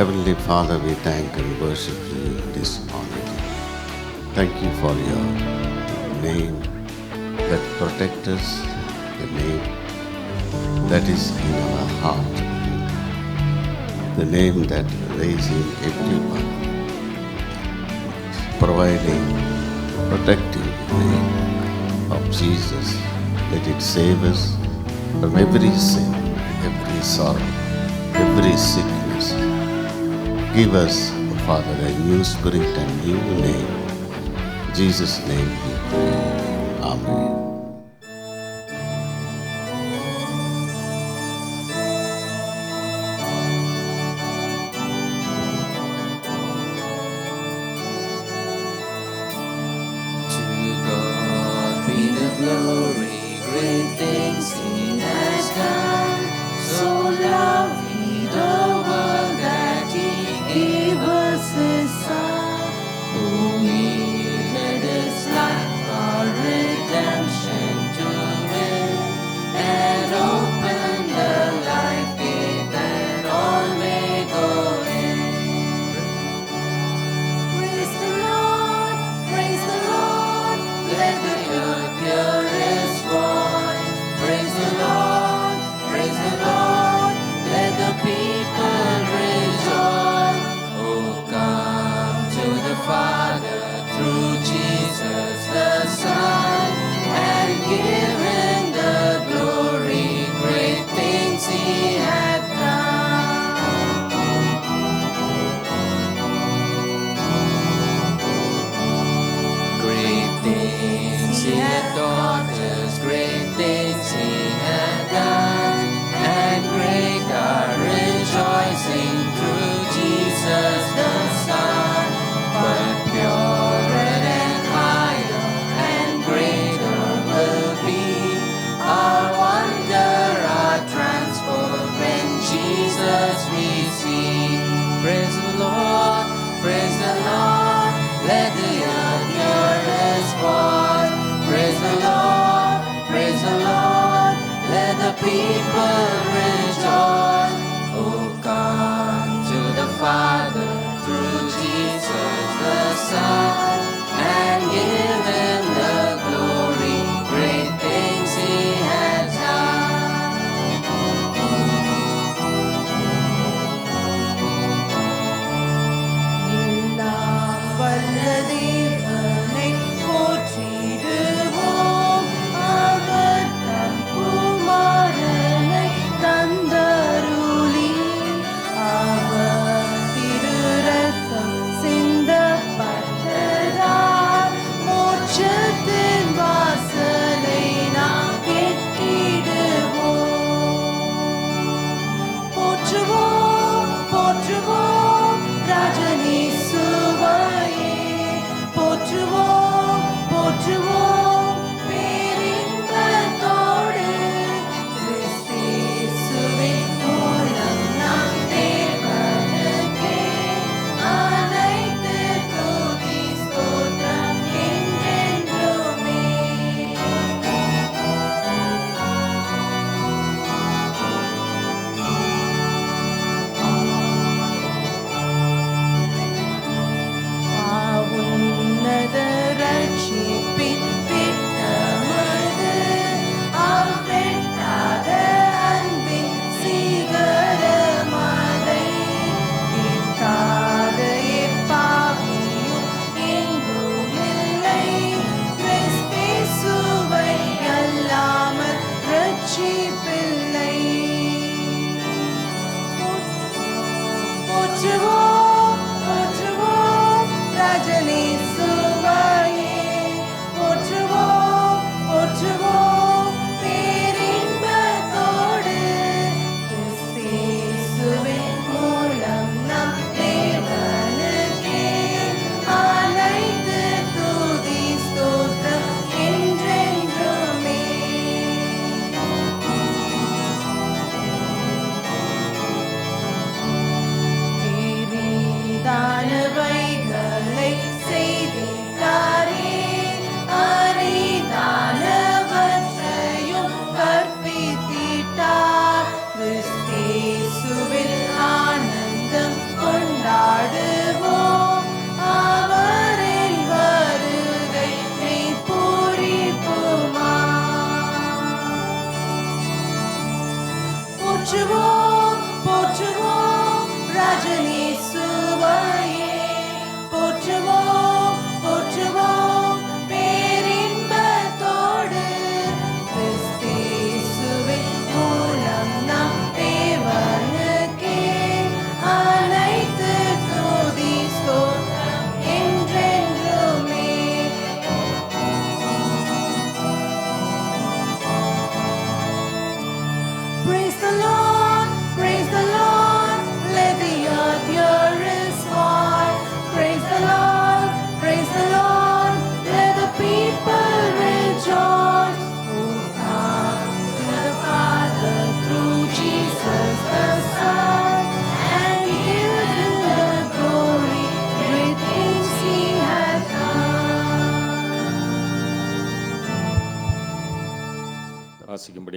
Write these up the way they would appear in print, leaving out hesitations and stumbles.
Heavenly Father, we thank and worship you this morning. Thank you for your name that protects us, the name that is in our heart, the name that raising everyone, providing, protecting name of Jesus. Let it save us from every sin, every sorrow, every sickness. Give us, Father, a new spirit and new name. In Jesus' name we pray. Amen. To God be the glory, great things He has done. So loved He the world that He gave us His Son, who yielded His life for redemption to win, and opened the life gate that all may go in. Praise the Lord, praise the Lord, let the earth hear His voice. Praise the Lord, let the people rejoice. Oh, come to the Father through Jesus the Son, and give Him the glory, great things He hath done. Great things He hath taught us, great things He hath done, and great our rejoicing through Jesus the Son. But purer and higher and greater will be our wonder, our transport when Jesus we see. Praise the Lord, let the earth hear His voice. Praise the Lord, let the people rejoice. Oh, come to the Father through Jesus the Son, and give Him the glory, great things He has done. எல்லாம் வல்ல தேவனை போற்றிடுவோம், அவர் தம் குமாரனை தந்தருளும்.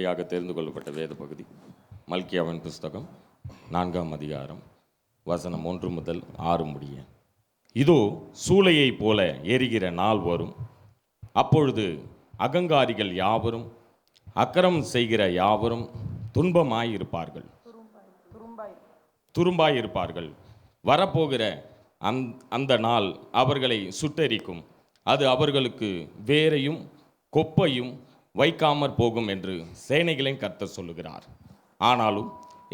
தியானத்தின்படியாக தெரிந்து கொள்ளப்பட்ட வேத பகுதி மல்கியாவின் புஸ்தகம் 4ஆம் அதிகாரம் வசனம் 1 முதல் 6 முடிய. இதோ சூளையைப் போல எரிகிற நாள் வரும், அப்பொழுது அகங்காரிகள் யாவரும் அக்கிரமம் செய்கிற யாவரும் துரும்பாயிருப்பார்கள். வரப்போகிற அந்த நாள் அவர்களை சுட்டெரிக்கும், அது அவர்களுக்கு வேரையும் கொப்பையும் வைக்காமற் போகும் என்று சேனைகளின் கர்த்தர் சொல்லுகிறார். ஆனாலும்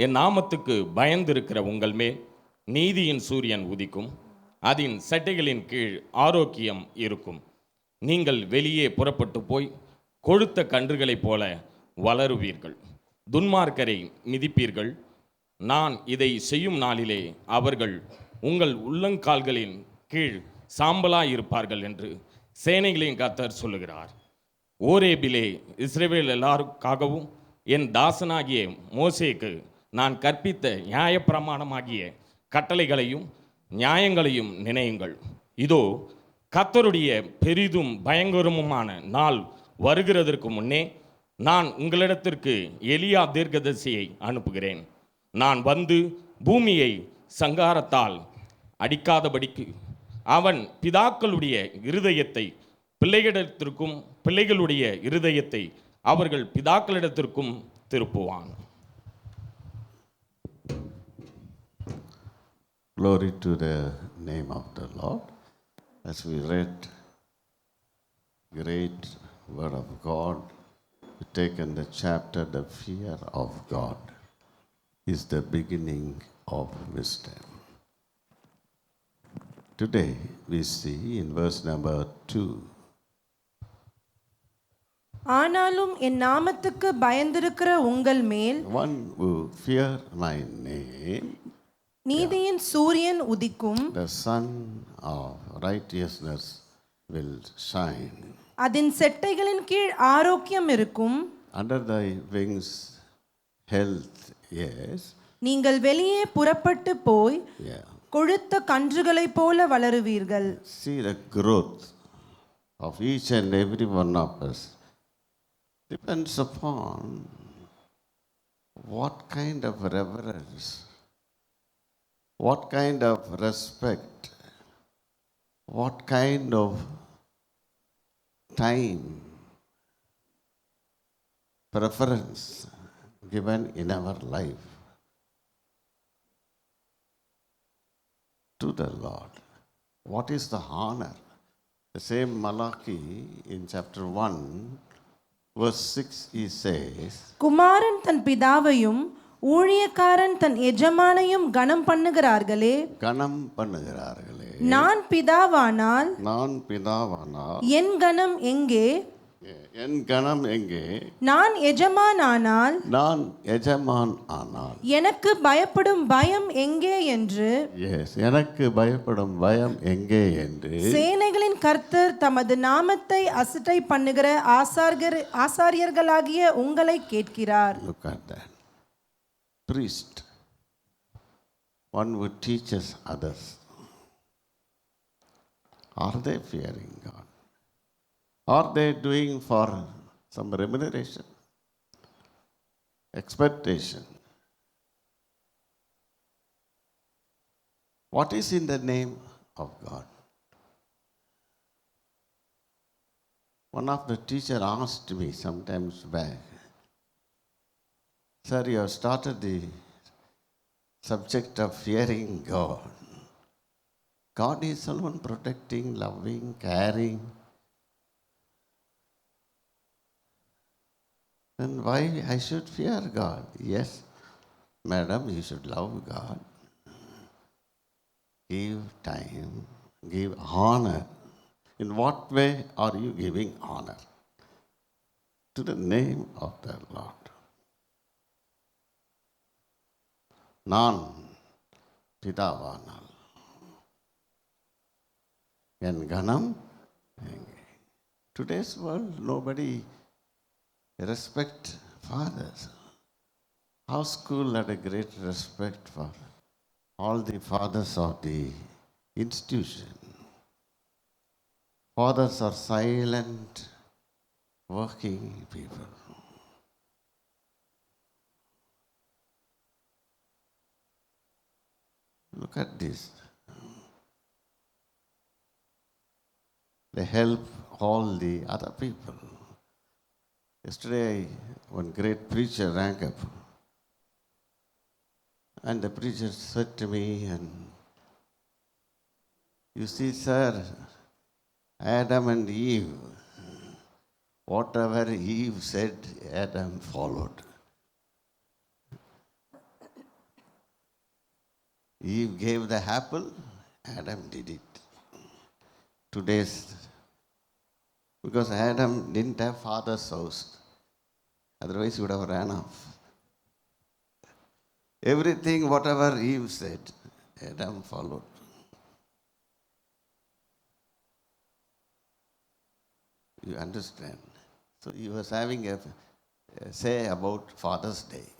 என் நாமத்துக்கு பயந்திருக்கிற உங்கள் மேல் நீதியின் சூரியன் உதிக்கும், அதன் சட்டைகளின் கீழ் ஆரோக்கியம் இருக்கும். நீங்கள் வெளியே புறப்பட்டு போய் கொழுத்த கன்றுகளைப் போல வளருவீர்கள், துன்மார்க்கரை மிதிப்பீர்கள். நான் இதை செய்யும் நாளிலே அவர்கள் உங்கள் உள்ளங்கால்களின் கீழ் சாம்பலாயிருப்பார்கள் என்று சேனைகளின் கர்த்தர் சொல்லுகிறார். ஓரேபிலே இஸ்ரவேல் எல்லாருக்காகவும் என் தாசனாகிய மோசேக்கு நான் கற்பித்த நியாயப்பிரமாணமாகிய கட்டளைகளையும் நியாயங்களையும் நினையுங்கள். இதோ கர்த்தருடைய பெரிதும் பயங்கரமுமான நாள் வருகிறதற்கு முன்னே நான் உங்களிடத்திற்கு எலியா தீர்க்கதரிசியை அனுப்புகிறேன். நான் வந்து பூமியை சங்காரத்தால் அடிக்காதபடிக்கு அவன் பிதாக்களுடைய இருதயத்தை பிள்ளைகளிடத்திற்கும் பிள்ளைகளுடைய இருதயத்தை அவர்கள் பிதாக்களிடத்திற்கும் திருப்புவான். Glory to the name of the Lord. As we read great word of God, we taken the chapter, the fear of God is the beginning of wisdom. Today we see in verse number 2. ஆனாலும் என் நாமத்துக்கு பயந்திருக்கிற உங்கள் மேல் One who fear my name, நீதியின் சூரியன் உதிக்கும், the sun of righteousness will shine. அதன் செட்டைகளின் கீழ் ஆரோக்கியம் இருக்கும். Under thy wings health, yes. நீங்கள் வெளியே புறப்பட்டு போய் Yeah. கொழுத்த கன்றுகளைப் போல வளருவீர்கள். See the growth of each and every one of us depends upon what kind of reverence, what kind of respect, what kind of time, preference given in our life to the Lord. What is the honor? The same Malachi in chapter 1, verse 6, he says, குமாரன் தன் பிதாவையும் ஊழியக்காரன் தன் எஜமானையும் கனம் பண்ணுகிறார்களே, கனம் பண்ணுகிறார்களே, நான் பிதாவானால் நான் பிதாவானால் என் கனம் எங்கே? என் கனம் எங்கே? நான் எஜமானானால் நான் எஜமான் ஆனால் எனக்கு பயப்படும் பயம் எங்கே என்று எனக்கு பயப்படும் பயம் எங்கே என்று சேனைகளின் கர்த்தர் தமது நாமத்தை அசட்டை பண்ணுகிற ஆசாரியர்களாகிய உங்களை கேட்கிறார். Look at that. Priest, one who teaches others. Are they fearing God? Are they doing for some remuneration, expectation? What is in the name of God? One of the teachers asked me sometimes back, "Sir, you have started the subject of fearing God. God is someone protecting, loving, caring. Then why I should fear God?" Yes, madam, you should love God. Give time, give honor. In what way are you giving honor? To the name of the Lord. நான் பிதாவானால் என் கனம் எங்கே? Today's world, nobody respect fathers. Our school had a great respect for all the fathers of the institution. Fathers are silent, working people. Look at this. They help all the other people. Yesterday, one great preacher rang up, and the preacher said to me, and you see, sir, Adam and Eve, whatever Eve said, Adam followed. Eve gave the apple, Adam did it. Today's, because Adam didn't have father's house, otherwise he would have ran off. Everything, whatever Eve said, Adam followed. You understand? So he was having a say about Father's Day.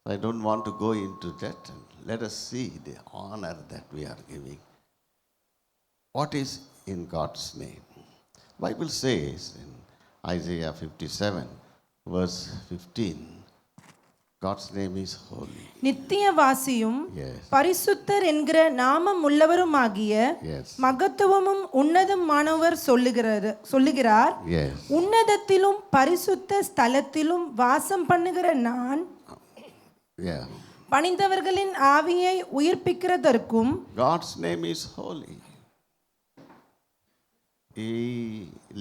I don't want to go into that. Let us see the honor that we are giving. What is in God's name? Bible says in Isaiah 57, verse 15, God's name is holy. நித்தியவாசியும் Yes. பரிசுத்தர் என்கிற நாமம் உள்ளவருமாகிய Yes. மகத்துவமும் உன்னதமானவர் சொல்லுகிறார். Yes. உன்னதத்திலும் பரிசுத்த ஸ்தலத்திலும் வாசம் பண்ணுகிற நான் Yeah. பணிந்தவர்களின் ஆவியை உயிர்ப்பிக்கிறதற்கும் God's name is holy. He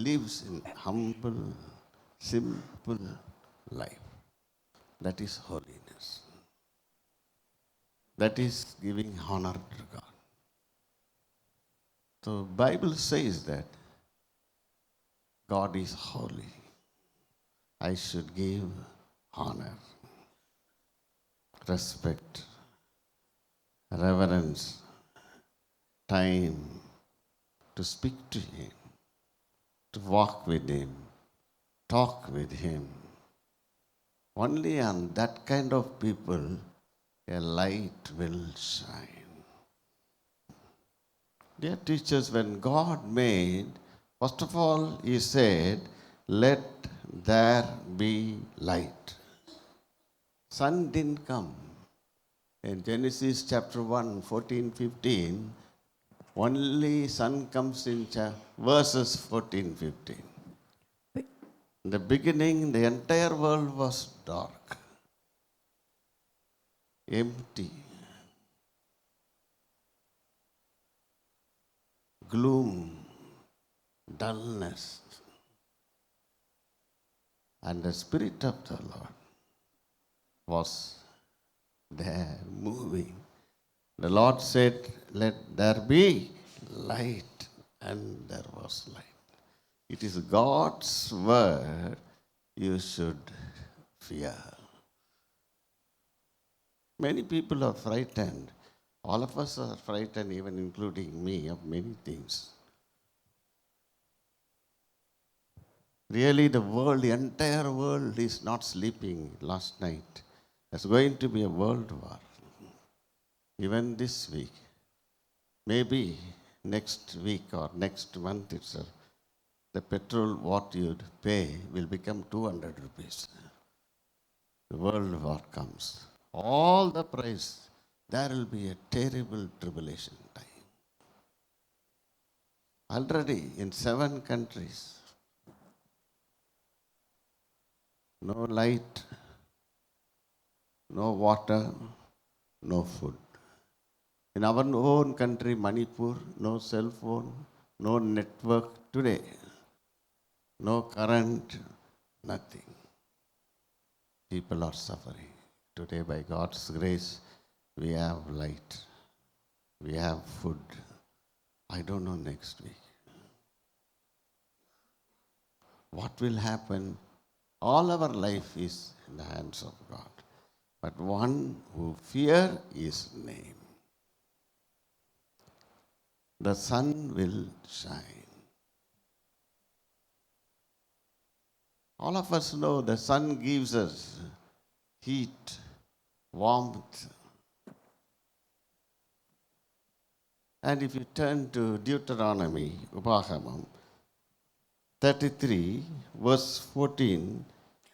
lives in humble, simple life. That is holiness. That is giving honor to God. So Bible says that God is holy. I should give honor, respect, reverence, time to speak to Him, to walk with Him, talk with Him. Only on that kind of people a light will shine. Dear teachers, when God made, first of all, He said, let there be light. Sun didn't come. In Genesis chapter 1, 14, 15, only sun comes in verses 14, 15. In the beginning, the entire world was dark, empty, gloom, dullness. And the Spirit of the Lord was there moving. The Lord said, let there be light, and there was light. It is God's word you should fear. Many people are frightened. All of us are frightened, even including me, of many things. Really, the world, the entire world is not sleeping last night. There's going to be a world war. Even this week. Maybe next week or next month itself, the petrol what you'd pay will become 200 rupees. The world war comes. All the price, there will be a terrible tribulation time. Already in 7 countries, no light, no water, no food. In our own country, Manipur, no cell phone, no network today, no current, nothing. People are suffering. Today, by God's grace, we have light, we have food. I don't know next week. What will happen? All our life is in the hands of God. But one who fear His name, the sun will shine. All of us know the sun gives us heat, warmth. And if you turn to Deuteronomy, Upahamam 33, verse 14,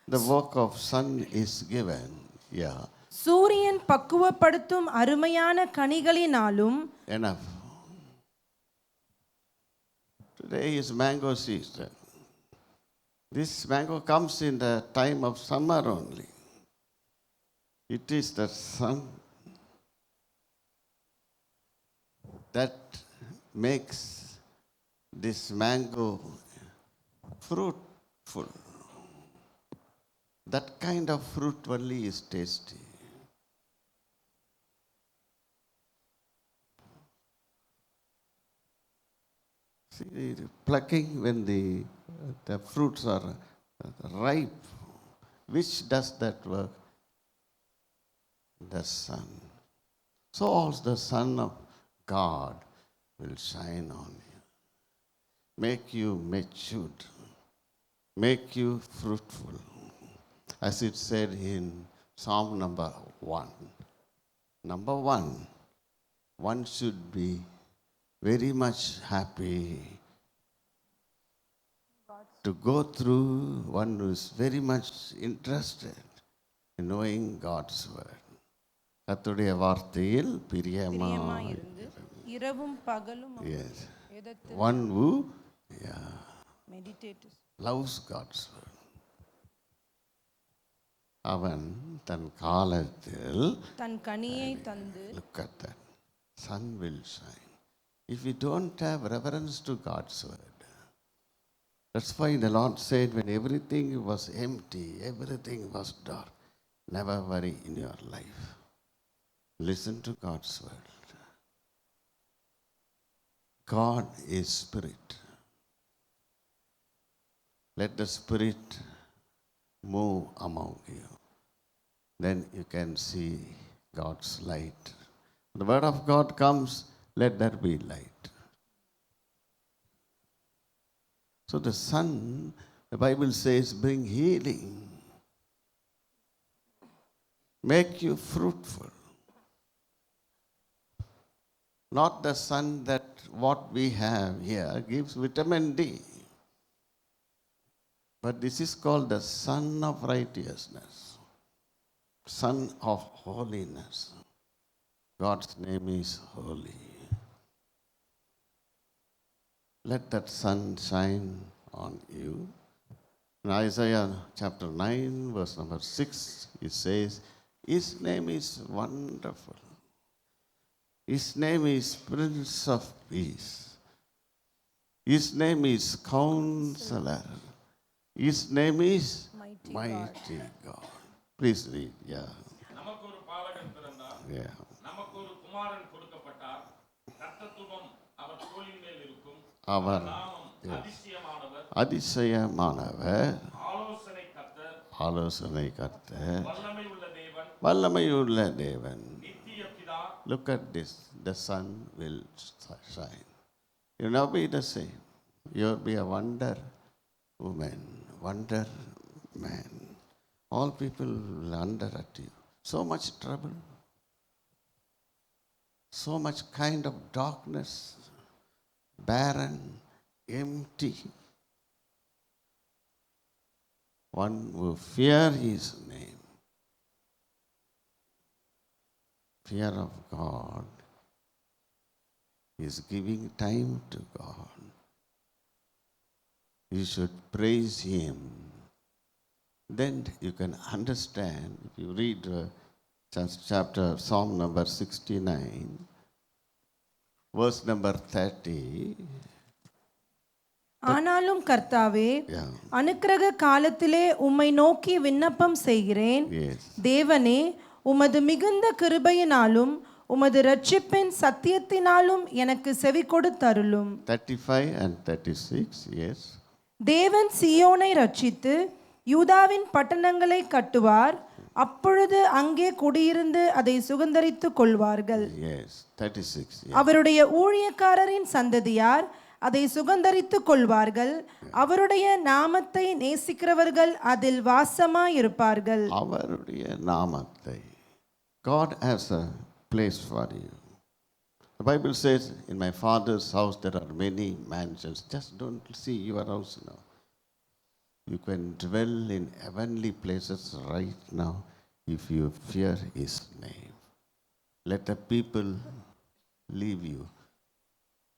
the work of sun is given. Yeah. சூரியன் பக்குவப்படுத்தும் அருமையான கனிகளினாலும் Enough. Today is mango season. This mango comes in the time of summer only. It is the sun that makes this mango fruitful. That kind of fruit only is tasty. See, plucking when the fruits are ripe, which does that work? The sun. So also the Son of God will shine on you, make you matured, make you fruitful. As it said in Psalm number 1. Number 1, one should be very much happy to go through, one who is very much interested in knowing God's word. கர்த்தருடைய வார்த்தையில் பிரியமாய் இருந்து இரவும் பகலும் Yes. வேதத்தில் One who meditate. loves God's word. அவன் தன் காலத்தில் தன் கனியை தந்து look at that. Sun will shine. If we don't have reverence to God's word, that's why the Lord said when everything was empty, everything was dark, never worry in your life. Listen to God's word. God is spirit. Let the spirit move among you. Then you can see God's light. The word of God comes, let there be light. So the sun, the Bible says, bring healing, make you fruitful. Not the sun that what we have here gives vitamin D. But this is called the sun of righteousness, sun of holiness. God's name is holy. Let that sun shine on you. In Isaiah chapter 9, verse number 6, it says, His name is wonderful. His name is Prince of Peace. His name is Counselor. His name is Mighty God. Please read, yeah. நமக்கு ஒரு பாலகன் பிறந்தார், Yeah. நமக்கு ஒரு குமாரன் கொடுக்கப்பட்டார், கர்த்தத்துவம் அவர் தோளின் மேல் இருக்கும். அவர் நாமம் அதிசயமானவர், அதிசயமானவர், ஆலோசனை கர்த்தர், ஆலோசனை கர்த்தர், வல்லமை உள்ள தேவன், வல்லமையுள்ள தேவன். நித்திய பிதா. Look at this. The sun will shine. You will not be the same. You will be a wonder woman, wonder man. All people will wonder at you. So much trouble. So much kind of darkness. Barren, empty. One who fear his name. Fear of God is giving time to God. You should praise Him. Then you can understand, if you read chapter Psalm number 69, verse number 30. ஆனாலும் கர்த்தாவே, Yeah. அனுக்கிரக காலத்திலே உம்மை நோக்கி விண்ணப்பம் செய்கிறேன். Yes. தேவனே, உமது மிகுந்த கிருபையினாலும் உமது இரட்சிப்பின் சத்தியத்தினாலும் எனக்கு செவி கொடுத்தருளும். 35 and 36, yes. தேவன் சீயோனை ரட்சித்து யூதாவின் பட்டணங்களை கட்டுவார். அப்பொழுது அங்கே குடியிருந்து அதை சுகந்தரித்துக் கொள்வார்கள். Yes, 36. Yes. அவருடைய ஊழியக்காரரின் சந்ததியார் அதை சுகந்தரித்துக் கொள்வார்கள். அவருடைய நாமத்தை நேசிக்கிறவர்கள் அதில் வாசமாயிருப்பார்கள். அவருடைய நாமத்தை. God has a place for you. The Bible says, in my Father's house there are many mansions. Just don't see your house now. You can dwell in heavenly places right now if you fear his name. Let the people leave you,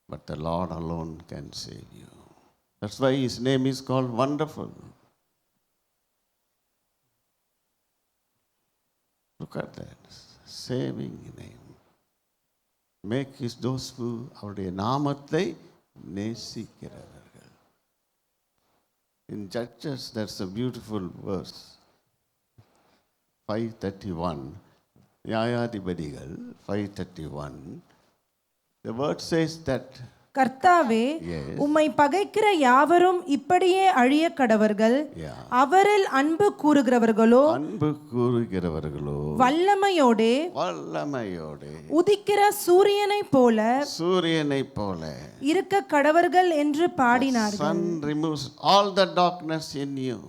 but the Lord alone can save you. That's why his name is called Wonderful. Look at that. Saving name. Make his those who அவருடைய நாமத்தை நேசிக்கிறவர்கள். In Judges, there's a beautiful verse. 5:31. நியாயாதிபதிகள் 5:31. The word says that கர்த்தாவே, Yes. உம்மை பகைக்கிற யாவரும் இப்படியே அழிய கடவர்கள். Yeah. அவரில் அன்பு கூறுகிறவர்களோ அன்பு கூறுகிறவர்களோ வல்லமையோடே வல்லமையோடு உதிக்கிற சூரியனைப் போல சூரியனைப் போல இருக்க கடவர்கள் என்று பாடினார்கள். sun removes all the darkness in you.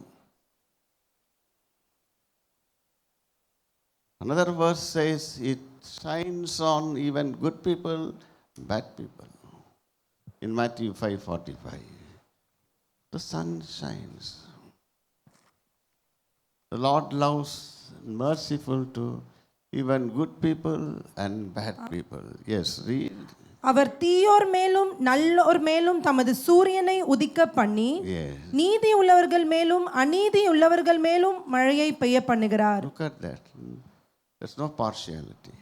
Another verse says it shines on even good people, bad people. In Matthew 5:45, the sun shines. The Lord loves and merciful to even good people and bad people. Yes, read. அவர் தீயோர் மேலும் நல்லோர் மேலும் தமது சூரியனை உதிக்க பண்ணி Yes. நீதி உள்ளவர்கள் மேலும் அநீதி உள்ளவர்கள் மேலும் மழையை பெய்ய பண்ணுகிறார். Look at that. There's no partiality.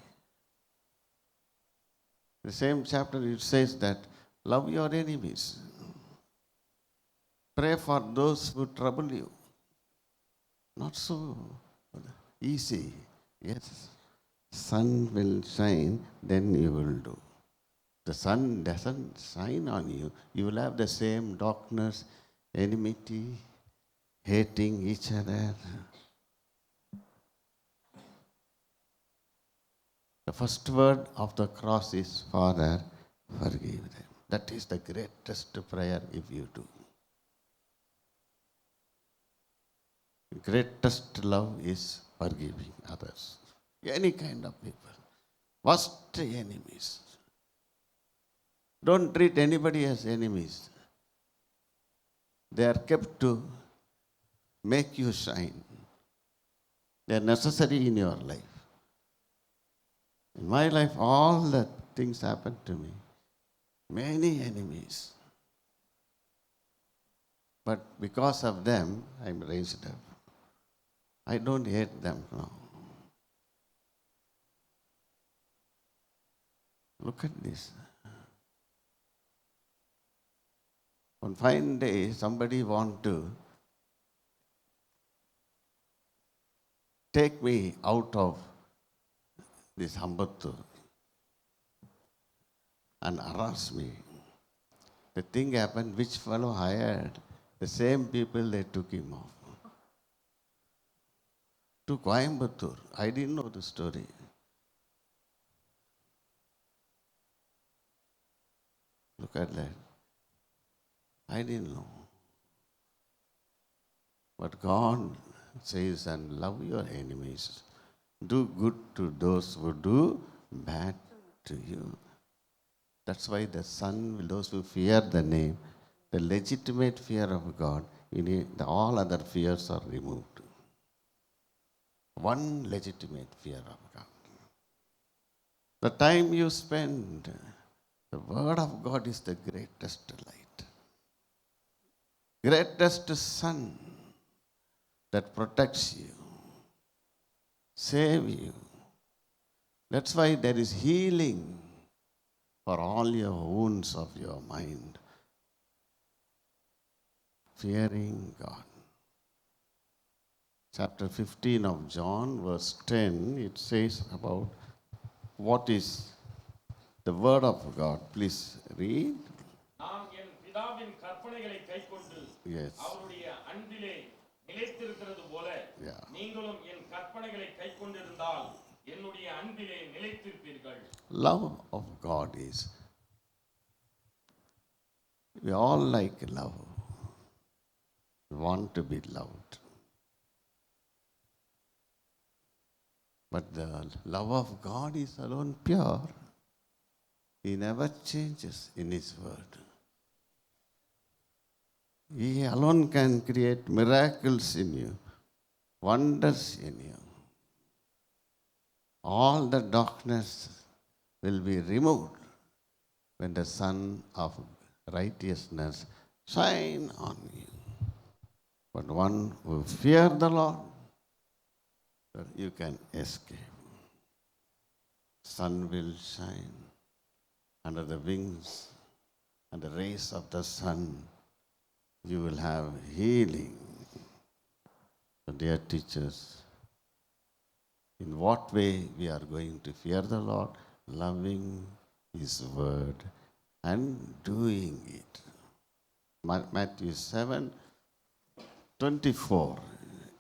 The same chapter it says that love your enemies. Pray for those who trouble you. Not so easy. Yes. Sun will shine, then you will do. The sun doesn't shine on you. You will have the same darkness, enmity, hating each other. The first word of the cross is, Father, forgive them. That is the greatest prayer if you do. Greatest love is forgiving others. Any kind of people. Worst enemies. Don't treat anybody as enemies. They are kept to make you shine. They are necessary in your life. In my life, all the things happened to me. Many enemies. But because of them, I'm raised up. I don't hate them now. Look at this. One fine day, somebody want to take me out of this Ambattur and harass me. The thing happened, which fellow hired, the same people, they took him off. To Coimbatore. I didn't know the story. Look at that. I didn't know. But God says, and love your enemies. Do good to those who do bad to you. That's why the Son, those who fear the name, the legitimate fear of God, all other fears are removed. One legitimate fear of God. The time you spend, the Word of God is the greatest light, greatest sun that protects you, save you. That's why there is healing for all your wounds of your mind. Fearing God. Chapter 15 of John, verse 10, it says about what is the word of God. Please read. நாம் என் பிதாவின் கற்பனைகளை கைக்கொண்டு Yes. அவருடைய அன்பிலே நிலைத்திருக்கிறது போல Yeah. நீங்களும் என் கற்பனைகளை கைக்கொண்டிருந்தால் என்னுடைய அன்பிலே நிலைத்திருப்பீர்கள். Love of God is, we all like love. We want to be loved. But the love of God is alone pure. He never changes in His word. He alone can create miracles in you, wonders in you. All the darkness will be removed when the sun of righteousness shine on you. But one who fear the Lord, you can escape. Sun will shine under the wings and the rays of the sun. You will have healing. So dear teachers, in what way we are going to fear the Lord? Loving His word and doing it. Matthew 7:24.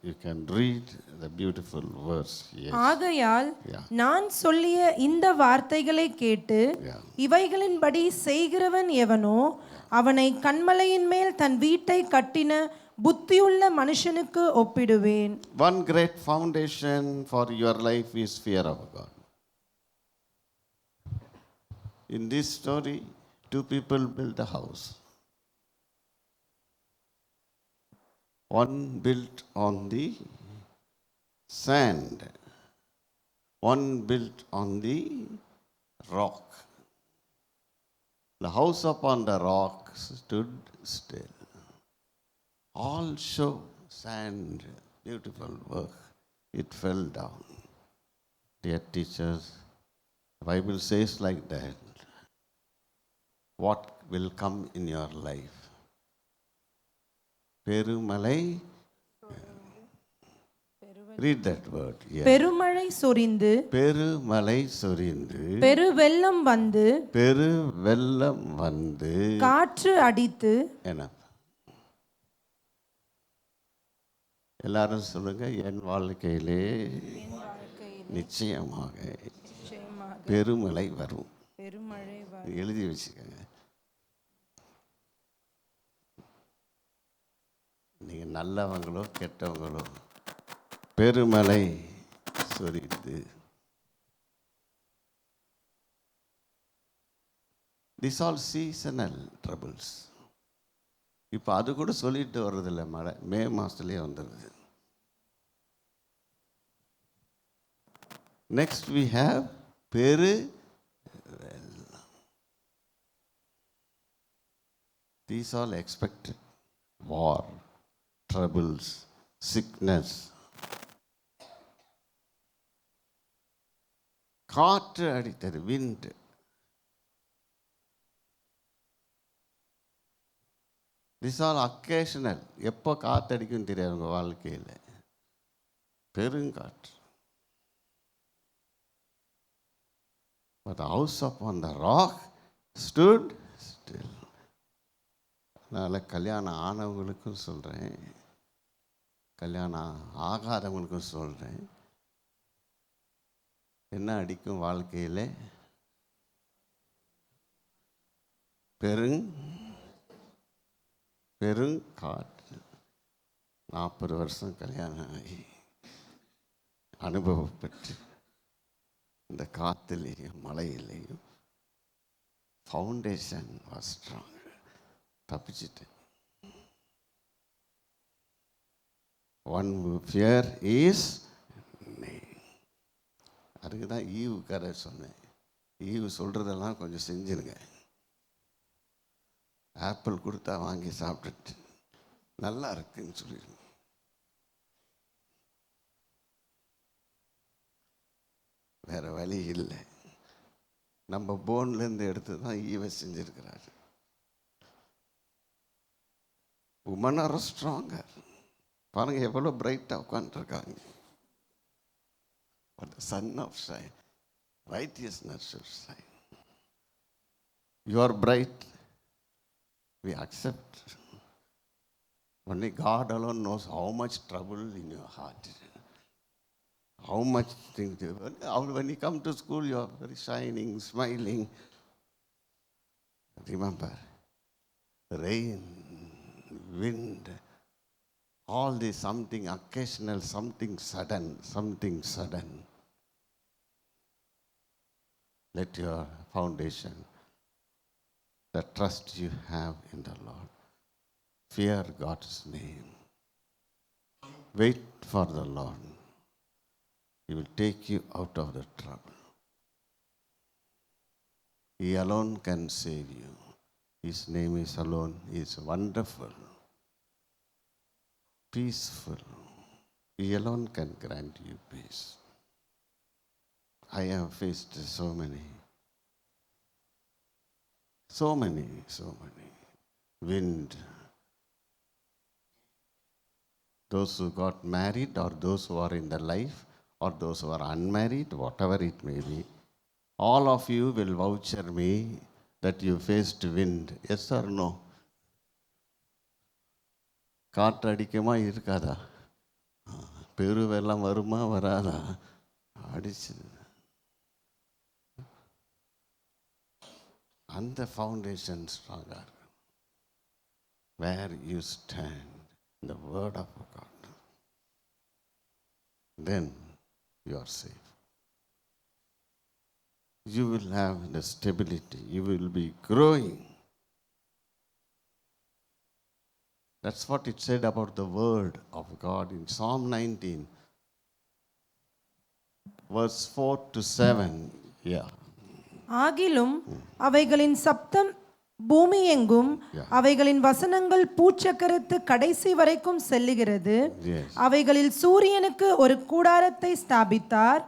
You can read the beautiful verse. Yes. ஆகையால் Yeah. நான் சொல்லிய இந்த வார்த்தைகளை கேட்டு Yeah. இவைகளின்படி செய்கிறவன் எவனோ அவனை கன்மலையின் மேல் தன் வீட்டை கட்டின புத்தியுள்ள மனுஷனுக்கு ஒப்பிடுவேன். One great foundation for your life is fear of God. In this story, two people built a house. One built on the sand, one built on the rock. The house upon the rock stood still. All show sand, beautiful work. It fell down. Dear teachers, the Bible says like that. What will come in your life? Perumalai. Read that word. Yeah. பெருமழை சொரிந்து பெருமலை சொரிந்து பெருவெள்ளம் வந்து பெருவெள்ளம் வந்து காற்று அடித்து என்ன எல்லாரும் சொல்லுங்க, என் வாழ்க்கையிலே நிச்சயமாக பெருமழை வரும். பெருமழை எழுதி வச்சுக்கோங்க. நீங்க நல்லவங்களோ கெட்டவங்களோ பெருமழை சொரிந்து. These all seasonal troubles. இப்போ அது கூட சொல்லிட்டு வர்றதில்ல, மழை மே மாதத்துலேயே வந்துடுது. நெக்ஸ்ட் வி ஹேவ் பெரு வெள்ளம். These all expected. War, troubles, sickness. காற்று அடித்தது, wind. This all occasional. எப்போ காற்றடிக்கும் தெரியாது உங்கள் வாழ்க்கையில். பெருங்காற்று. But the house upon the rock stood still. அதனால் கல்யாணம் ஆனவங்களுக்கும் சொல்கிறேன், கல்யாணம் ஆகாதவங்களுக்கும் சொல்கிறேன், என்ன அடிக்கும் வாழ்க்கையில்? பெருங்காற்று. 40 வருஷம் கல்யாணம் ஆகி அனுபவப்பட்டு இந்த காற்றுலேயும் மழையிலையும் ஃபவுண்டேஷன் வாஸ் ஸ்ட்ராங். தப்பிச்சிட்டேன். ஒன் ஃபியர் இஸ் அதுக்கு தான் ஈவு கரை சொன்னேன். ஈவு சொல்கிறதெல்லாம் கொஞ்சம் செஞ்சுருங்க. ஆப்பிள் கொடுத்தா வாங்கி சாப்பிட்டுட்டு நல்லா இருக்குன்னு சொல்லிடுங்க. வேறு வழி இல்லை. நம்ம போன்லேருந்து எடுத்து தான் ஈவை செஞ்சுருக்கிறாரு. Women are stronger. பாருங்கள் எவ்வளோ பிரைட்டாக உட்காந்துருக்காங்க. But the sun of shine, righteousness should shine. You are bright, we accept. Only God alone knows how much trouble in your heart. How much things. When you come to school, you are very shining, smiling. Remember, rain, wind, all this something occasional, something sudden. Let your foundation, the trust you have in the Lord, fear God's name, wait for the Lord. He will take you out of the trouble. He alone can save you. His name is alone. He is wonderful, peaceful. He alone can grant you peace. I have faced so many. Wind. Those who got married, or those who are in the life, or those who are unmarried, whatever it may be, all of you will voucher me that you faced wind. Yes or no? காற்று அடிக்குமா இருக்காதா? பெருவெல்லாம் வருமா வராதா? அடிச்சது. அந்த foundation ஸ்ட்ராங்காக இருக்கு. Where you stand in the word of God, then you are safe. You will have the stability. You will be growing. That's what it said about the word of God in Psalm 19, verse 4 to 7. Yeah. ஆகிலும் அவைகளின் சப்தம் பூமி எங்கும், அவைகளின் வசனங்கள் பூச்சக்கரத்து கடைசி வரைக்கும் செல்லுகிறது. அவைகளில் சூரியனுக்கு ஒரு கூடாரத்தை ஸ்தாபித்தார்.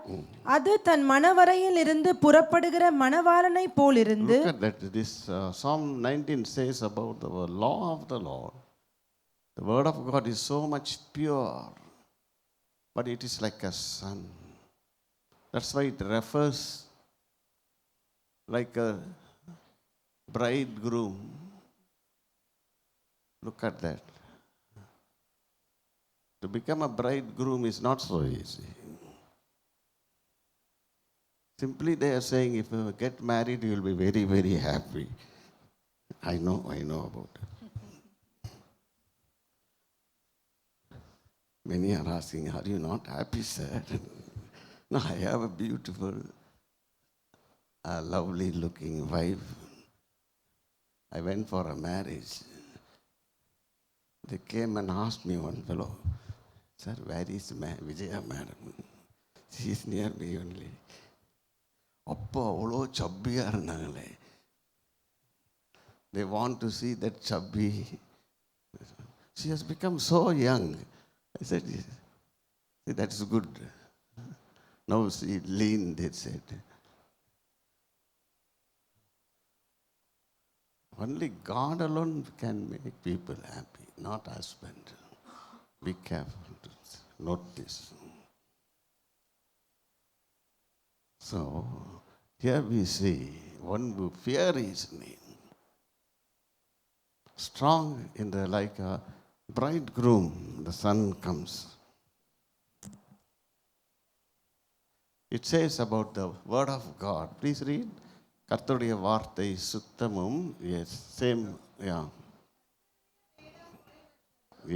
அது தன் மணவரையில் இருந்து புறப்படுகிற மணவாளனை போலிருந்து. Look at that. This Psalm 19 says about the law of the Lord. The word of God is so much pure, but it is like a sun. That's why it refers like a bridegroom. Look at that. To become a bridegroom is not so easy. Simply they are saying, if you get married, you will be very, very happy. I know about it. Many are asking, are you not happy, sir? No, I have a beautiful, lovely looking wife. I went for a marriage. They came and asked me, one fellow, sir, where is Vijaya madam? She is near me only. அப்போ அவ்வளோ சப்பியாக இருந்தாங்களே. They want to see that chubby. She has become so young. I said, that's good. Now she lean, they said. Only God alone can make people happy, not husband. Be careful to note this. So, here we see one who fear his name, strong in the like a bridegroom, the sun comes. It says about the word of God. Please read. கர்த்தருடைய வார்த்தை சுத்தமும். Yes, same. Yeah.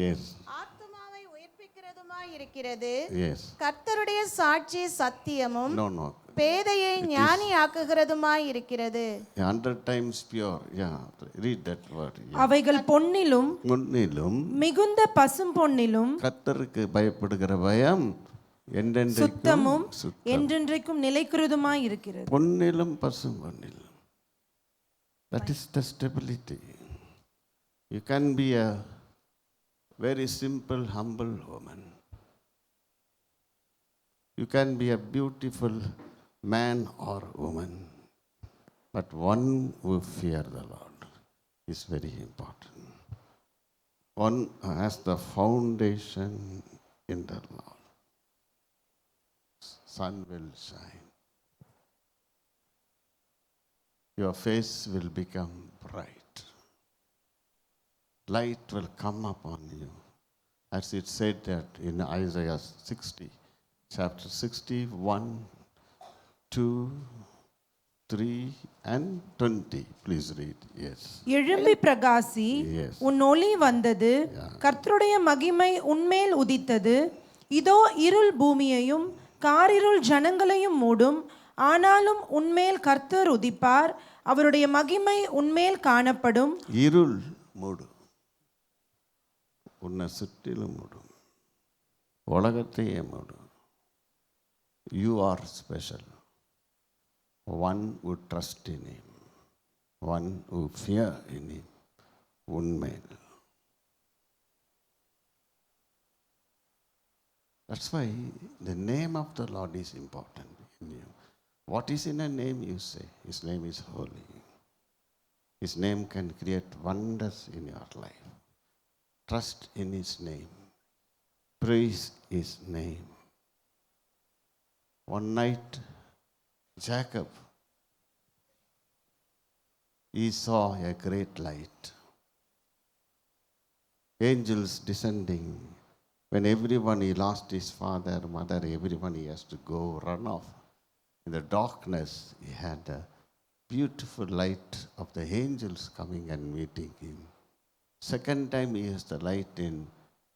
Yes. ஆத்துமாவை உயிர்ப்பிக்கிறதுமாய் இருக்கிறது. Yes. கர்த்தருடைய சாட்சி சத்தியமும். No. பேதையை ஞானியாக்குகிறதுமாய் இருக்கிறது. 100 times pure. Yeah. Read that word. Yeah. அவைகள் பொன்னிலும் மிகுந்த பசும் பொன்னிலும் கர்த்தருக்கு பயப்படுகிற பயம் சுத்தமும் என்றென்றைக்கும் நிலைக்கிறதுமாய் இருக்கிறது. பொன்னிலும் பசும் பொன்னிலும். That is the stability. You can be a very simple, humble woman. You can be a beautiful man or woman. But one who fear the Lord is very important. One has the foundation in the Lord. Sun will shine. Your face will become bright. Light will come upon you. As it said that in Isaiah 60, chapter 61, 2, 3 and 20. Please read. Yes. எழும்பி பிரகாசி, உன் ஒளி வந்தது, கர்த்தருடைய மகிமை உன்மேல் உதித்தது. இதோ இருள் பூமியையும் காரிருள் ஜனங்களையும் மூடும். ஆனாலும் உன்மேல் கர்த்தர் உதிப்பார், அவருடைய மகிமை உன்மேல் காணப்படும். இருள் மூடும், உன்னை சுற்றிலும் மூடும், உலகத்தையே மூடும். You are special. One who trust in him. One who fear in him. Unmail. That's why the name of the Lord is important in you. What is in a name, you say? His name is holy. His name can create wonders in your life. Trust in his name. Praise his name. One night, Jacob, he saw a great light. Angels descending. When everyone, he lost his father, mother, everyone, he has to go run off. In the darkness, he had a beautiful light of the angels coming and meeting him. Second time, he has the light in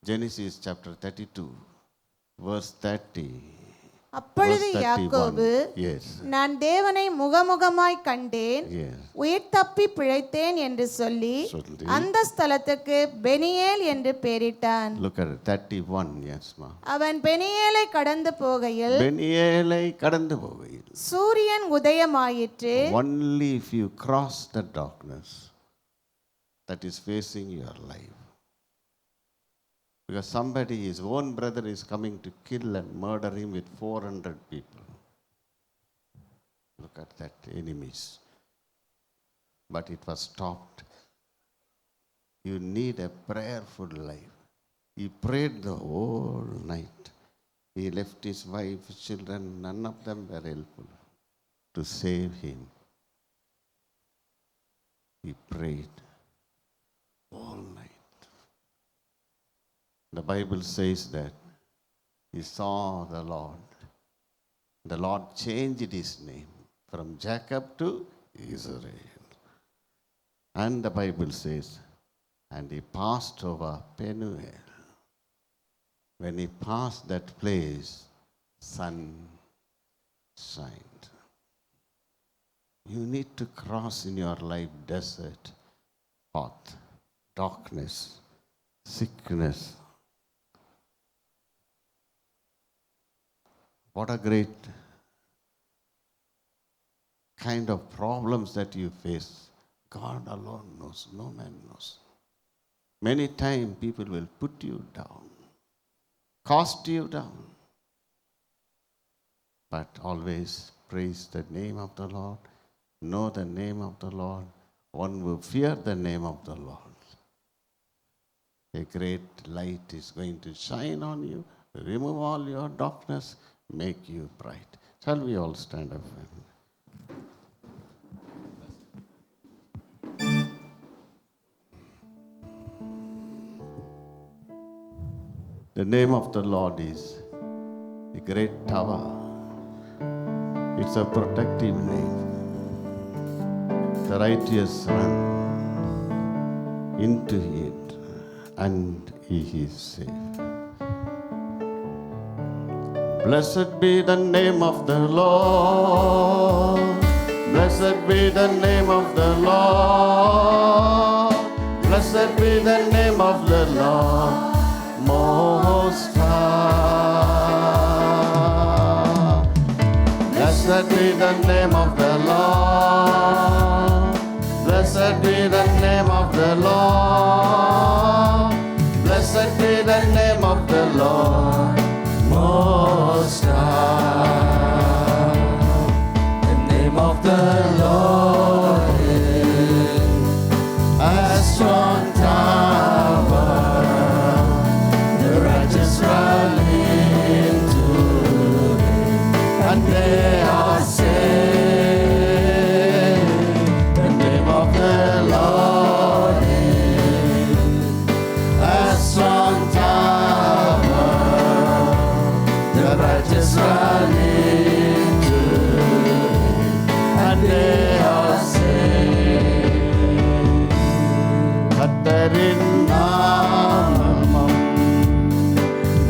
Genesis chapter 32, verse 30. அப்பொழுது Verse 31. யாக்கோபு, Yes. நான் தேவனை முகமுகமாய் கண்டேன், Yes. உயிர் தப்பி பிழைத்தேன் என்று சொல்லி சொல்லி. அந்த ஸ்தலத்துக்கு பெனியேல் என்று பெயரிட்டான். Look at it. 31. Yes, ma. அவன் பெனியேலை கடந்து போகையில் பெனியேலை கடந்து போகையில். சூரியன் உதயமாயிற்று. Only if you cross the darkness that is facing your life. Because somebody, his own brother, is coming to kill and murder him with 400 people. Look at that, enemies. But it was stopped. You need a prayerful life. He prayed the whole night. He left his wife, children, none of them were helpful to save him. He prayed all night. The Bible says that he saw the Lord. The Lord changed his name from Jacob to Israel. And the Bible says, and he passed over Penuel. When he passed that place, sun shined. You need to cross in your life desert, path, darkness, sickness. What a great kind of problems that you face. God alone knows, no man knows. Many times people will put you down, cast you down. But always praise the name of the Lord, know the name of the Lord. One will fear the name of the Lord. A great light is going to shine on you, remove all your darkness, make you bright. Shall we all stand up? The name of the Lord is a great tower. It's a protective name. The righteous run into it and he is safe. Blessed be the name of the Lord. Blessed be the name of the Lord. Blessed be the name of the Lord Most High. Blessed be the name of the Lord. Blessed be the name of the Lord. Blessed be the name of the Lord Most High. The name of the Lord is a strong tower. The righteous run into it, and they are saved. The name of the Lord is a strong tower. The righteous run into it, and they are saved. கர்த்தரின் நாமம்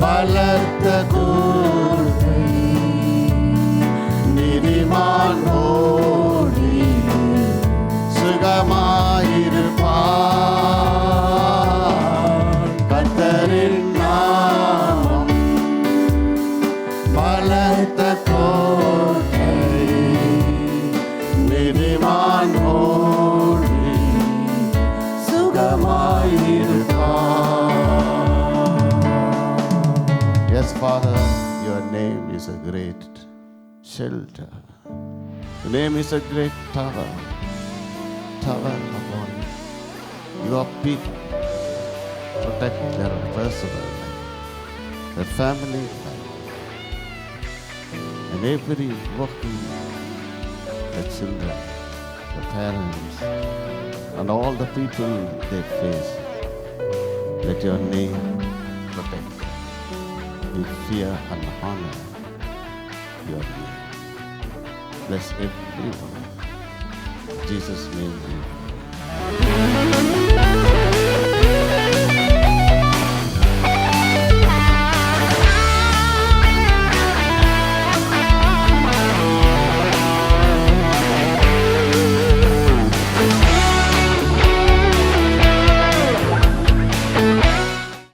பலத்த கோட்டை, நீதிமான் ஓடி சுகமாயிருப்பான். கர்த்தரின் நாமம் பலத்த Father, your name is a great shelter. Your name is a great tower. Tower upon your people. Protect their personal life, their family life, and every working, the children, the parents, and all the people they face. Let your name protect them. We fear and honor your name. Bless everyone. In Jesus' name we pray.